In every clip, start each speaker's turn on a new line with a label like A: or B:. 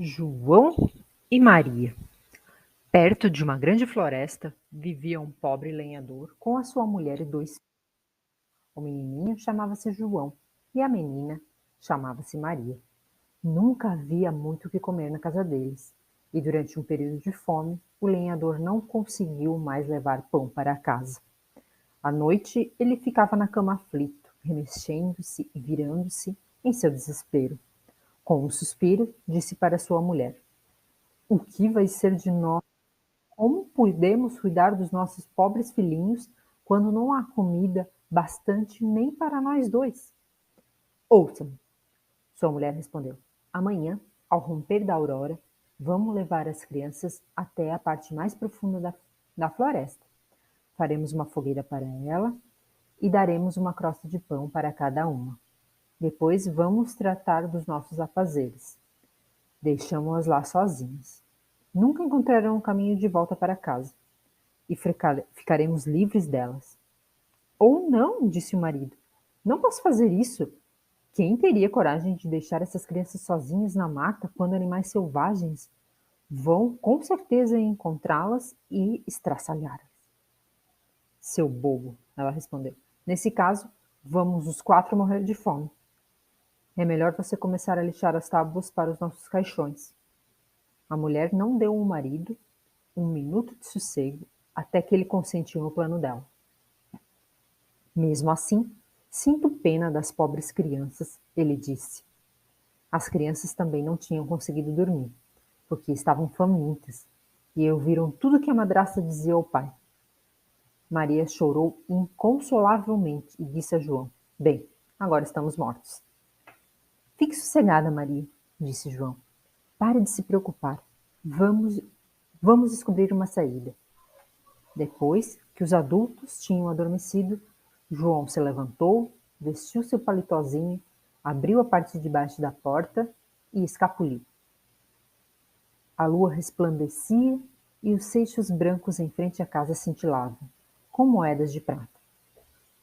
A: João e Maria. Perto de uma grande floresta, vivia um pobre lenhador com a sua mulher e dois filhos. O menininho chamava-se João e a menina chamava-se Maria. Nunca havia muito o que comer na casa deles, e durante um período de fome, o lenhador não conseguiu mais levar pão para casa. À noite, ele ficava na cama aflito, remexendo-se e virando-se em seu desespero. Com um suspiro, disse para sua mulher: "O que vai ser de nós? Como podemos cuidar dos nossos pobres filhinhos quando não há comida bastante nem para nós dois?" "Ouça-me", sua mulher respondeu. "Amanhã, ao romper da aurora, vamos levar as crianças até a parte mais profunda da floresta. Faremos uma fogueira para ela e daremos uma crosta de pão para cada uma. Depois vamos tratar dos nossos afazeres. Deixamos-as lá sozinhas. Nunca encontrarão o caminho de volta para casa e ficaremos livres delas." "Ou não", disse o marido. "Não posso fazer isso. Quem teria coragem de deixar essas crianças sozinhas na mata quando animais selvagens vão com certeza encontrá-las e estraçalhá-las?" "Seu bobo", ela respondeu. "Nesse caso, vamos os quatro morrer de fome. É melhor você começar a lixar as tábuas para os nossos caixões." A mulher não deu ao marido um minuto de sossego até que ele consentiu no plano dela. "Mesmo assim, sinto pena das pobres crianças", ele disse. As crianças também não tinham conseguido dormir, porque estavam famintas, e ouviram tudo que a madrasta dizia ao pai. Maria chorou inconsolavelmente e disse a João: "Bem, agora estamos mortos." "Fique sossegada, Maria", disse João. "Pare de se preocupar. Vamos, vamos descobrir uma saída." Depois que os adultos tinham adormecido, João se levantou, vestiu seu paletózinho, abriu a parte de baixo da porta e escapuliu. A lua resplandecia e os seixos brancos em frente à casa cintilavam, com moedas de prata.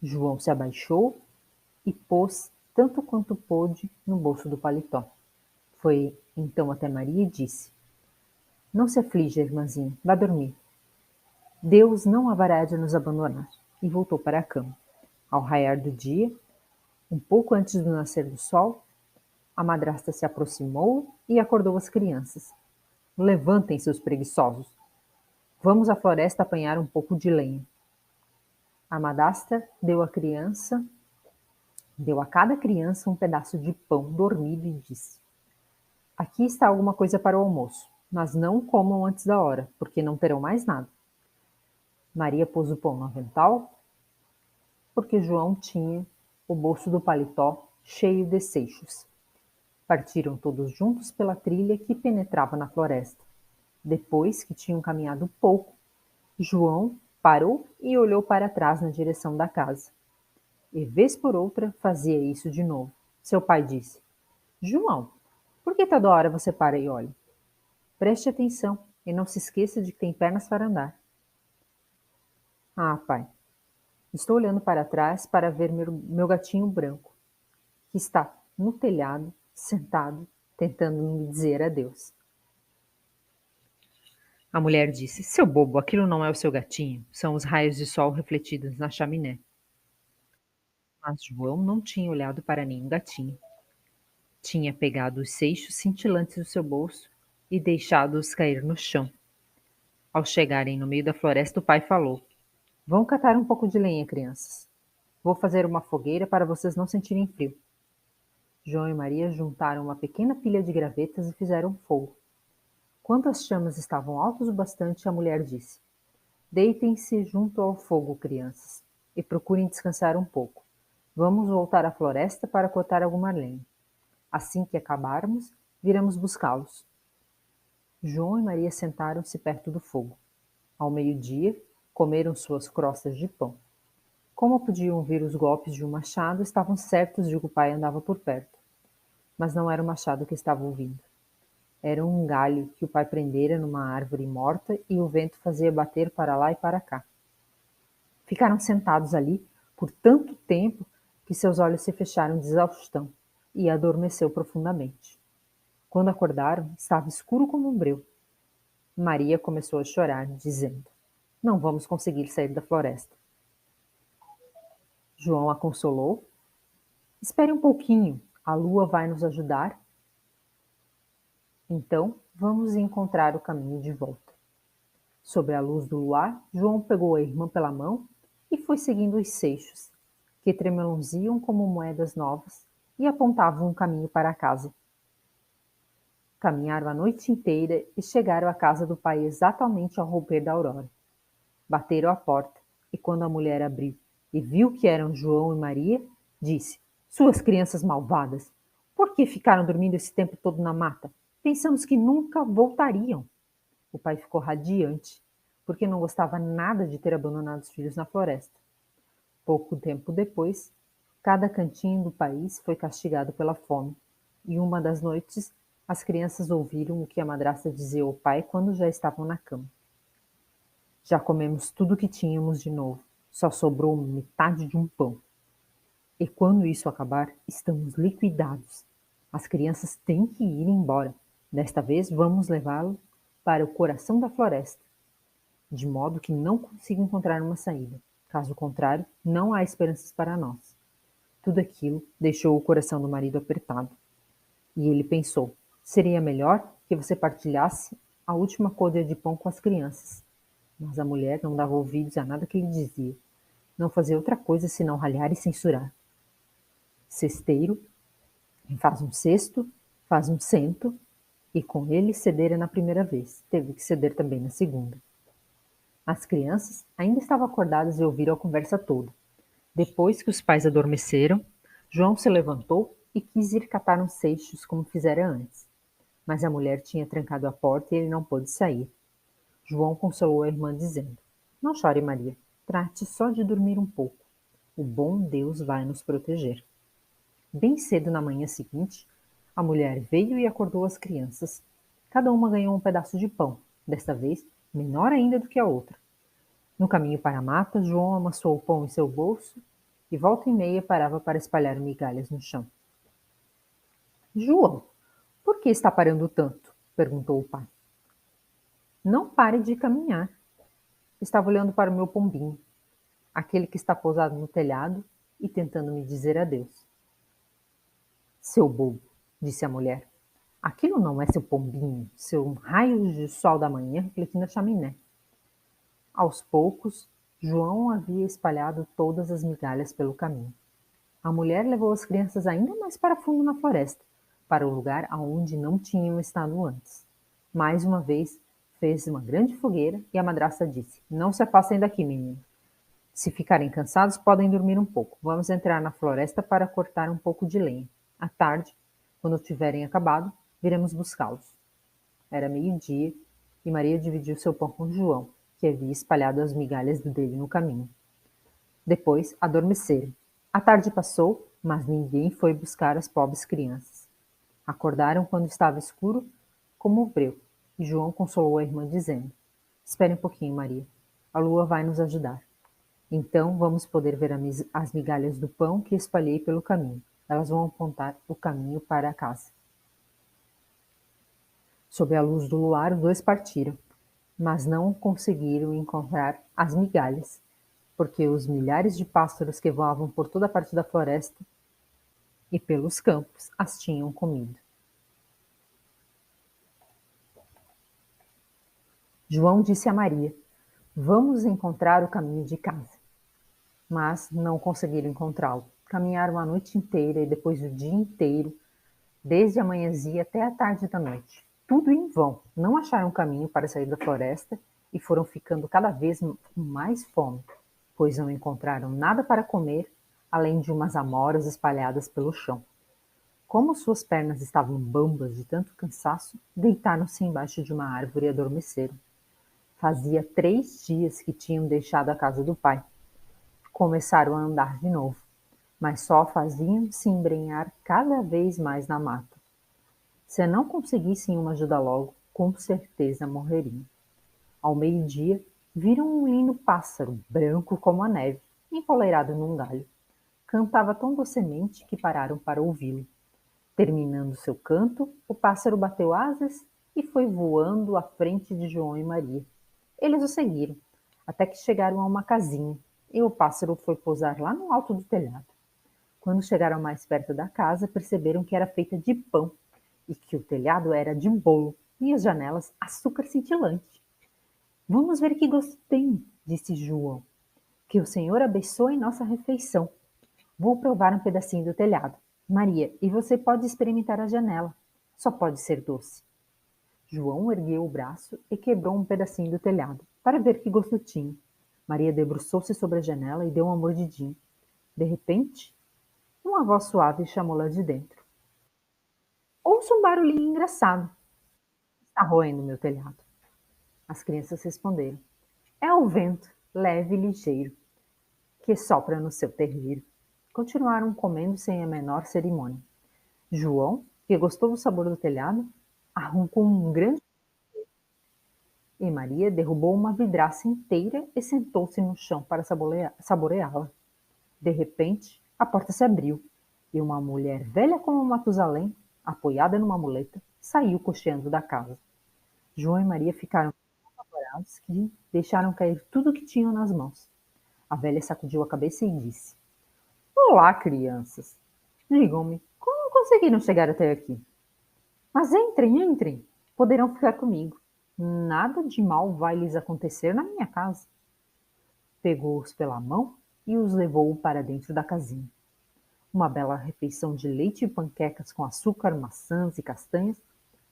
A: João se abaixou e pôs tanto quanto pôde no bolso do paletó. Foi então até Maria e disse: "Não se aflija, irmãzinha, vá dormir. Deus não haverá de nos abandonar." E voltou para a cama. Ao raiar do dia, um pouco antes do nascer do sol, a madrasta se aproximou e acordou as crianças. "Levantem, seus preguiçosos. Vamos à floresta apanhar um pouco de lenha." A madrasta deu a cada criança um pedaço de pão dormido e disse: "Aqui está alguma coisa para o almoço, mas não comam antes da hora, porque não terão mais nada." Maria pôs o pão no avental, porque João tinha o bolso do paletó cheio de seixos. Partiram todos juntos pela trilha que penetrava na floresta. Depois que tinham caminhado pouco, João parou e olhou para trás na direção da casa. E vez por outra fazia isso de novo. Seu pai disse: "João, por que toda hora você para e olha? Preste atenção e não se esqueça de que tem pernas para andar." "Ah, pai, estou olhando para trás para ver meu gatinho branco, que está no telhado, sentado, tentando me dizer adeus." A mulher disse: "Seu bobo, aquilo não é o seu gatinho, são os raios de sol refletidos na chaminé." Mas João não tinha olhado para nenhum gatinho. Tinha pegado os seixos cintilantes do seu bolso e deixado-os cair no chão. Ao chegarem no meio da floresta, o pai falou: "Vão catar um pouco de lenha, crianças. Vou fazer uma fogueira para vocês não sentirem frio." João e Maria juntaram uma pequena pilha de gravetas e fizeram fogo. Quando as chamas estavam altas o bastante, a mulher disse: "Deitem-se junto ao fogo, crianças, e procurem descansar um pouco. Vamos voltar à floresta para cortar alguma lenha. Assim que acabarmos, viremos buscá-los." João e Maria sentaram-se perto do fogo. Ao meio-dia, comeram suas crostas de pão. Como podiam ouvir os golpes de um machado, estavam certos de que o pai andava por perto. Mas não era o machado que estava ouvindo. Era um galho que o pai prendera numa árvore morta e o vento fazia bater para lá e para cá. Ficaram sentados ali por tanto tempo que seus olhos se fecharam de exaustão e adormeceu profundamente. Quando acordaram, estava escuro como um breu. Maria começou a chorar, dizendo: Não vamos conseguir sair da floresta. João a consolou: Espere um pouquinho, a lua vai nos ajudar. Então, vamos encontrar o caminho de volta. Sob a luz do luar, João pegou a irmã pela mão e foi seguindo os seixos, que tremeluziam como moedas novas e apontavam um caminho para a casa. Caminharam a noite inteira e chegaram à casa do pai exatamente ao romper da aurora. Bateram à porta, e quando a mulher abriu e viu que eram João e Maria, disse: Suas crianças malvadas, por que ficaram dormindo esse tempo todo na mata? Pensamos que nunca voltariam. O pai ficou radiante, porque não gostava nada de ter abandonado os filhos na floresta. Pouco tempo depois, cada cantinho do país foi castigado pela fome, e uma das noites as crianças ouviram o que a madrasta dizia ao pai quando já estavam na cama. Já comemos tudo o que tínhamos de novo, só sobrou metade de um pão. E quando isso acabar, estamos liquidados. As crianças têm que ir embora. Desta vez vamos levá-lo para o coração da floresta, de modo que não consiga encontrar uma saída. Caso contrário, não há esperanças para nós. Tudo aquilo deixou o coração do marido apertado. E ele pensou: seria melhor que você partilhasse a última côdea de pão com as crianças. Mas a mulher não dava ouvidos a nada que ele dizia. Não fazia outra coisa senão ralhar e censurar. Cesteiro, faz um cesto, faz um cento, e com ele cedera na primeira vez, teve que ceder também na segunda. As crianças ainda estavam acordadas e ouviram a conversa toda. Depois que os pais adormeceram, João se levantou e quis ir catar uns seixos como fizera antes. Mas a mulher tinha trancado a porta e ele não pôde sair. João consolou a irmã dizendo: Não chore, Maria, trate só de dormir um pouco. O bom Deus vai nos proteger. Bem cedo na manhã seguinte, a mulher veio e acordou as crianças. Cada uma ganhou um pedaço de pão, desta vez menor ainda do que a outra. No caminho para a mata, João amassou o pão em seu bolso e volta e meia parava para espalhar migalhas no chão. João, por que está parando tanto? Perguntou o pai. Não pare de caminhar. Estava olhando para o meu pombinho, aquele que está pousado no telhado e tentando me dizer adeus. Seu bobo, disse a mulher. Aquilo não é seu pombinho, seu raio de sol da manhã refletindo a chaminé. Aos poucos, João havia espalhado todas as migalhas pelo caminho. A mulher levou as crianças ainda mais para fundo na floresta, para o lugar aonde não tinham estado antes. Mais uma vez, fez uma grande fogueira e a madrasta disse: Não se afastem daqui, menino. Se ficarem cansados, podem dormir um pouco. Vamos entrar na floresta para cortar um pouco de lenha. À tarde, quando tiverem acabado, viremos buscá-los. Era meio-dia e Maria dividiu seu pão com João, que havia espalhado as migalhas dele no caminho. Depois adormeceram. A tarde passou, mas ninguém foi buscar as pobres crianças. Acordaram quando estava escuro, como o breu, e João consolou a irmã dizendo: Espere um pouquinho, Maria. A lua vai nos ajudar. Então vamos poder ver as migalhas do pão que espalhei pelo caminho. Elas vão apontar o caminho para a casa. Sob a luz do luar, os dois partiram, mas não conseguiram encontrar as migalhas, porque os milhares de pássaros que voavam por toda a parte da floresta e pelos campos as tinham comido. João disse a Maria: Vamos encontrar o caminho de casa. Mas não conseguiram encontrá-lo. Caminharam a noite inteira e depois o dia inteiro, desde a manhãzia até a tarde da noite. Tudo em vão. Não acharam caminho para sair da floresta e foram ficando cada vez com mais fome, pois não encontraram nada para comer, além de umas amoras espalhadas pelo chão. Como suas pernas estavam bambas de tanto cansaço, deitaram-se embaixo de uma árvore e adormeceram. Fazia 3 dias que tinham deixado a casa do pai. Começaram a andar de novo, mas só faziam se embrenhar cada vez mais na mata. Se não conseguissem uma ajuda logo, com certeza morreriam. Ao meio-dia, viram um lindo pássaro, branco como a neve, empoleirado num galho. Cantava tão docemente que pararam para ouvi-lo. Terminando seu canto, o pássaro bateu asas e foi voando à frente de João e Maria. Eles o seguiram, até que chegaram a uma casinha, e o pássaro foi pousar lá no alto do telhado. Quando chegaram mais perto da casa, perceberam que era feita de pão e que o telhado era de bolo e as janelas açúcar cintilante. Vamos ver que gosto tem, disse João. Que o Senhor abençoe nossa refeição. Vou provar um pedacinho do telhado. Maria, e você pode experimentar a janela. Só pode ser doce. João ergueu o braço e quebrou um pedacinho do telhado, para ver que gosto tinha. Maria debruçou-se sobre a janela e deu uma mordidinha. De repente, uma voz suave chamou-la de dentro. Ouço um barulhinho engraçado. Está roendo meu telhado. As crianças responderam. É o vento, leve e ligeiro, que sopra no seu terreiro. Continuaram comendo sem a menor cerimônia. João, que gostou do sabor do telhado, arrancou um grande e Maria derrubou uma vidraça inteira e sentou-se no chão para saboreá-la. De repente, a porta se abriu e uma mulher velha como Matusalém, apoiada numa muleta, saiu cocheando da casa. João e Maria ficaram tão apavorados que deixaram cair tudo o que tinham nas mãos. A velha sacudiu a cabeça e disse: Olá, crianças. Digam-me, como conseguiram chegar até aqui? Mas entrem, entrem. Poderão ficar comigo. Nada de mal vai lhes acontecer na minha casa. Pegou-os pela mão e os levou para dentro da casinha. Uma bela refeição de leite e panquecas com açúcar, maçãs e castanhas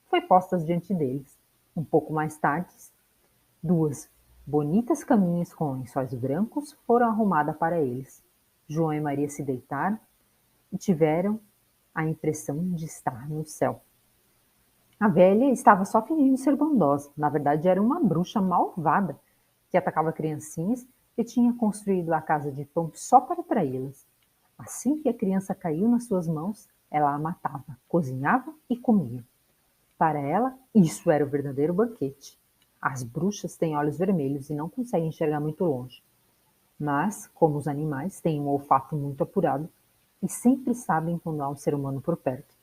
A: foi posta diante deles. Um pouco mais tarde, duas bonitas caminhas com lençóis brancos foram arrumadas para eles. João e Maria se deitaram e tiveram a impressão de estar no céu. A velha estava só fingindo ser bondosa. Na verdade, era uma bruxa malvada que atacava criancinhas e tinha construído a casa de pão só para traí-las. Assim que a criança caiu nas suas mãos, ela a matava, cozinhava e comia. Para ela, isso era o verdadeiro banquete. As bruxas têm olhos vermelhos e não conseguem enxergar muito longe. Mas, como os animais, têm um olfato muito apurado e sempre sabem quando há um ser humano por perto.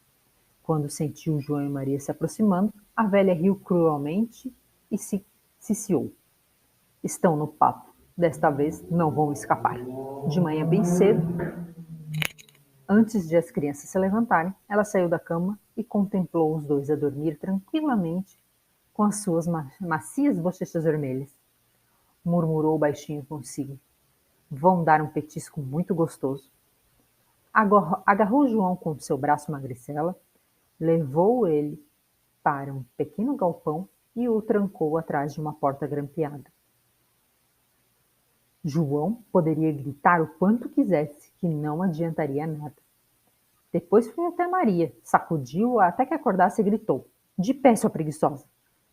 A: Quando sentiu João e Maria se aproximando, a velha riu cruelmente e se ciciou. Estão no papo. Desta vez não vão escapar. De manhã bem cedo, antes de as crianças se levantarem, ela saiu da cama e contemplou os dois a dormir tranquilamente com as suas macias bochechas vermelhas. Murmurou baixinho consigo. Vão dar um petisco muito gostoso. Agarrou João com seu braço magricela, levou ele para um pequeno galpão e o trancou atrás de uma porta grampeada. João poderia gritar o quanto quisesse, que não adiantaria nada. Depois foi até Maria, sacudiu-a até que acordasse e gritou: De pé, sua preguiçosa!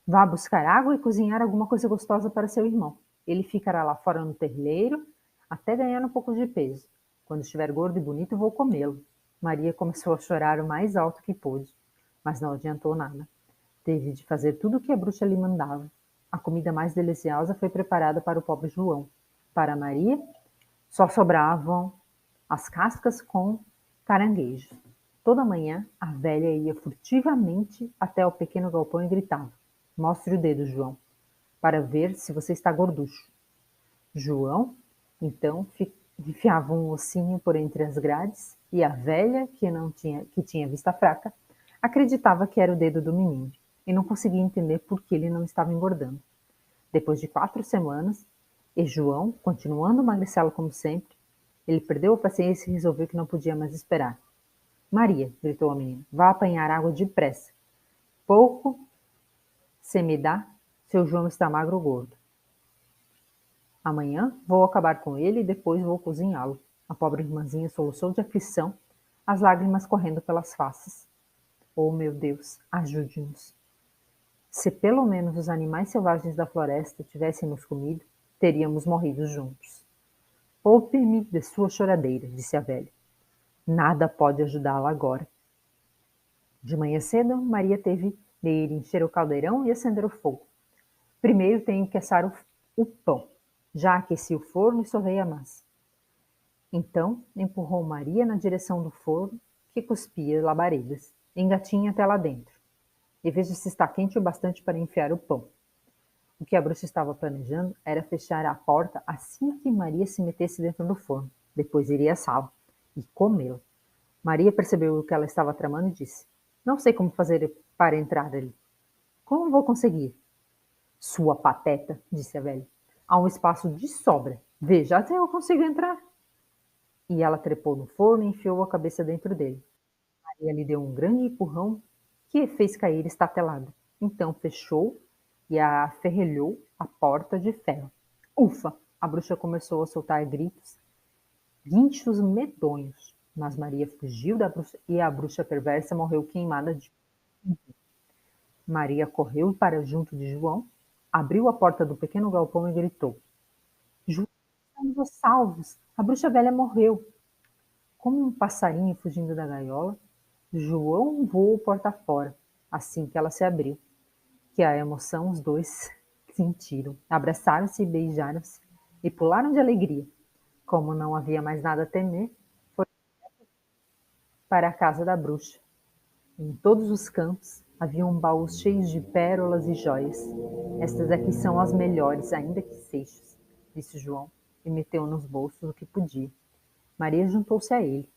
A: Vá buscar água e cozinhar alguma coisa gostosa para seu irmão. Ele ficará lá fora no terreiro até ganhar um pouco de peso. Quando estiver gordo e bonito, vou comê-lo. Maria começou a chorar o mais alto que pôde, mas não adiantou nada. Teve de fazer tudo o que a bruxa lhe mandava. A comida mais deliciosa foi preparada para o pobre João. Para Maria, só sobravam as cascas com caranguejos. Toda manhã, a velha ia furtivamente até o pequeno galpão e gritava: Mostre o dedo, João, para ver se você está gorducho. João, então, enfiava um ossinho por entre as grades e a velha, que tinha vista fraca, acreditava que era o dedo do menino e não conseguia entender por que ele não estava engordando. Depois de 4 semanas, e João, continuando magricelo como sempre, ele perdeu a paciência e resolveu que não podia mais esperar. Maria, gritou a menina, vá apanhar água depressa. Pouco se me dá, seu João está magro ou gordo. Amanhã vou acabar com ele e depois vou cozinhá-lo. A pobre irmãzinha soluçou de aflição, as lágrimas correndo pelas faces. Oh, meu Deus, ajude-nos. Se pelo menos os animais selvagens da floresta tivessem nos comido, teríamos morrido juntos. Poupe-me de sua choradeira, disse a velha. Nada pode ajudá-la agora. De manhã cedo, Maria teve de ir encher o caldeirão e acender o fogo. Primeiro tenho que assar o pão. Já aqueci o forno e sovei a massa. Então, empurrou Maria na direção do forno, que cuspia labaredas. Engatinhe até lá dentro, e veja se está quente o bastante para enfiar o pão. O que a bruxa estava planejando era fechar a porta assim que Maria se metesse dentro do forno. Depois iria assá-lo e comê-lo. Maria percebeu o que ela estava tramando e disse: Não sei como fazer para entrar ali. Como vou conseguir? Sua pateta, disse a velha. Há um espaço de sobra. Veja até eu consigo entrar. E ela trepou no forno e enfiou a cabeça dentro dele. Maria lhe deu um grande empurrão que fez cair estatelada. Então fechou e aferrelhou a porta de ferro. Ufa! A bruxa começou a soltar gritos, guinchos medonhos. Mas Maria fugiu da bruxa e a bruxa perversa morreu queimada de. Maria correu para junto de João, abriu a porta do pequeno galpão e gritou: João, estamos salvos! A bruxa velha morreu! Como um passarinho fugindo da gaiola, João voou porta fora, assim que ela se abriu. Que a emoção os dois sentiram. Abraçaram-se e beijaram-se e pularam de alegria. Como não havia mais nada a temer, foram para a casa da bruxa. Em todos os cantos haviam baús cheios de pérolas e joias. Estas aqui são as melhores, ainda que seixas, disse João, e meteu nos bolsos o que podia. Maria juntou-se a ele.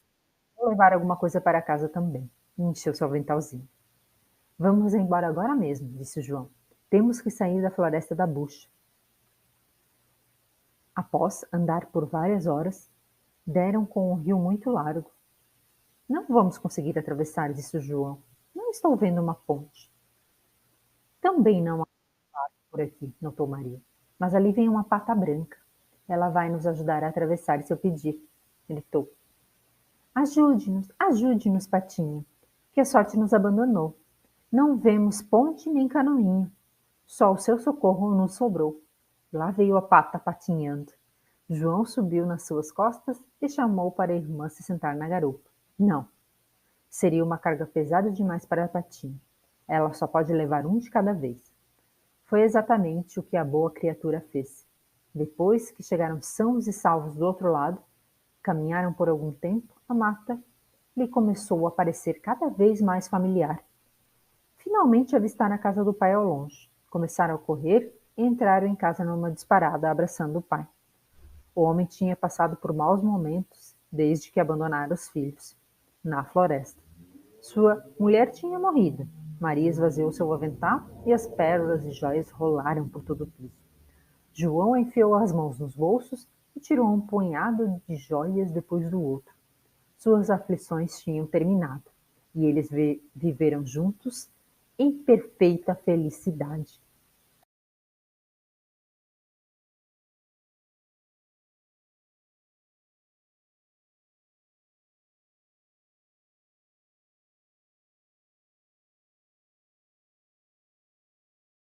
A: Vou levar alguma coisa para casa também. E encheu seu aventalzinho. Vamos embora agora mesmo, disse João. Temos que sair da floresta da bucha. Após andar por várias horas, deram com o rio muito largo. Não vamos conseguir atravessar, disse João. Não estou vendo uma ponte. Também não há por aqui, notou Maria. Mas ali vem uma pata branca. Ela vai nos ajudar a atravessar se eu pedir, gritou. Ajude-nos, Patinha, que a sorte nos abandonou. Não vemos ponte nem canoinho. Só o seu socorro nos sobrou. Lá veio a pata patinhando. João subiu nas suas costas e chamou para a irmã se sentar na garupa. Não, seria uma carga pesada demais para a patinha. Ela só pode levar um de cada vez. Foi exatamente o que a boa criatura fez. Depois que chegaram sãos e salvos do outro lado, caminharam por algum tempo, a mata lhe começou a parecer cada vez mais familiar. Finalmente avistaram a casa do pai ao longe. Começaram a correr e entraram em casa numa disparada, abraçando o pai. O homem tinha passado por maus momentos desde que abandonara os filhos, na floresta. Sua mulher tinha morrido. Maria esvaziou seu avental e as pérolas e joias rolaram por todo o piso. João enfiou as mãos nos bolsos e tirou um punhado de joias depois do outro. Suas aflições tinham terminado e eles viveram juntos em perfeita felicidade.